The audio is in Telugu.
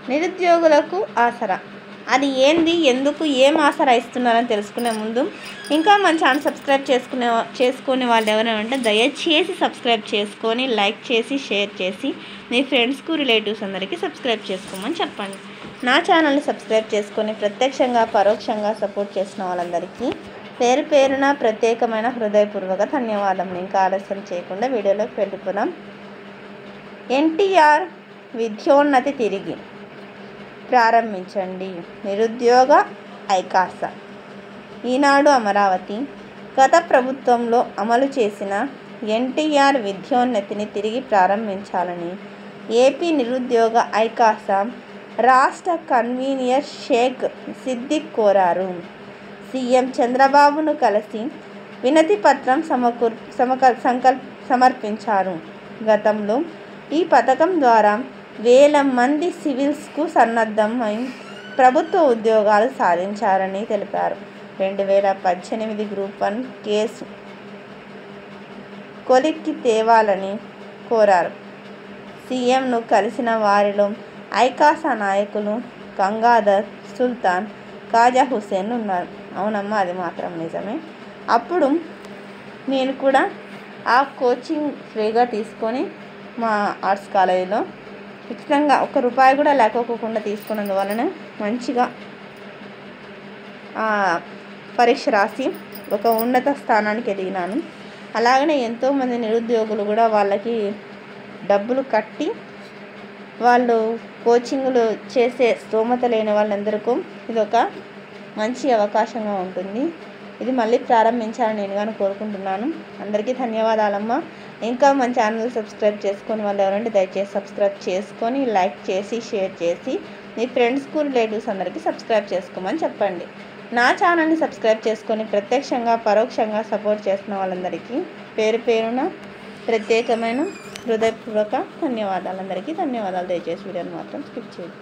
నిరుద్యోగులకు ఆసరా. అది ఏంది, ఎందుకు, ఏం ఆసరా ఇస్తున్నారని తెలుసుకునే ముందు ఇంకా మన ఛానల్ సబ్స్క్రైబ్ చేసుకునే వాళ్ళు ఎవరైనా ఉంటే దయచేసి సబ్స్క్రైబ్ చేసుకొని లైక్ చేసి షేర్ చేసి మీ ఫ్రెండ్స్కు రిలేటివ్స్ అందరికీ సబ్స్క్రైబ్ చేసుకోమని చెప్పండి. నా ఛానల్ని సబ్స్క్రైబ్ చేసుకొని ప్రత్యక్షంగా పరోక్షంగా సపోర్ట్ చేసిన వాళ్ళందరికీ పేరు పేరున ప్రత్యేకమైన హృదయపూర్వక ధన్యవాదములు. ఇంకా ఆలస్యం చేయకుండా వీడియోలోకి వెళ్ళిపోదాం. ఎన్టీఆర్ విద్యోన్నతి తిరిగి ప్రారంభించండి. నిరుద్యోగ ఐకాస. ఈనాడు అమరావతి. గత ప్రభుత్వంలో అమలు చేసిన ఎన్టీఆర్ విద్యోన్నతిని తిరిగి ప్రారంభించాలని ఏపీ నిరుద్యోగ ఐకాస రాష్ట్ర కన్వీనర్ షేక్ సిద్దిక్ కోరారు. సీఎం చంద్రబాబును కలిసి వినతి పత్రం సమర్పించారు. గతంలో ఈ పథకం ద్వారా వేల మంది సివిల్స్కు సన్నద్ధమై ప్రభుత్వ ఉద్యోగాలు సాధించారని తెలిపారు. 2018 గ్రూప్ 1 కేసు కొలిక్కి తేవాలని కోరారు. సీఎంను కలిసిన వారిలో ఐకాసా నాయకులు గంగాధర్, సుల్తాన్, ఖాజా హుసేన్ ఉన్నారు. అవునమ్మా, అది మాత్రం నిజమే. అప్పుడు నేను కూడా ఆ కోచింగ్ ఫ్రీగా తీసుకొని మా ఆర్ట్స్ కాలేజీలో ఉచితంగా ₹1 కూడా లేకోకుండా తీసుకున్నందువలన మంచిగా పరీక్ష రాసి ఒక ఉన్నత స్థానానికి ఎదిగినాను. అలాగనే ఎంతోమంది నిరుద్యోగులు కూడా వాళ్ళకి డబ్బులు కట్టి వాళ్ళు కోచింగ్లు చేసే స్తోమత లేని వాళ్ళందరికీ ఇది ఒక మంచి అవకాశంగా ఉంటుంది. ఇది మళ్ళీ ప్రారంభించాలని నేను కానీ కోరుకుంటున్నాను. అందరికీ ధన్యవాదాలమ్మా. ఇంకా మన ఛానల్ సబ్స్క్రైబ్ చేసుకొని వాళ్ళు ఎవరంటే దయచేసి సబ్స్క్రైబ్ చేసుకొని లైక్ చేసి షేర్ చేసి మీ ఫ్రెండ్స్కు రిలేటివ్స్ అందరికీ సబ్స్క్రైబ్ చేసుకోమని చెప్పండి. నా ఛానల్ని సబ్స్క్రైబ్ చేసుకొని ప్రత్యక్షంగా పరోక్షంగా సపోర్ట్ చేస్తున్న వాళ్ళందరికీ పేరు పేరున ప్రత్యేకమైన హృదయపూర్వక ధన్యవాదాలు. అందరికీ ధన్యవాదాలు. దయచేసి వీడియోని మాత్రం స్కిప్ చేయండి.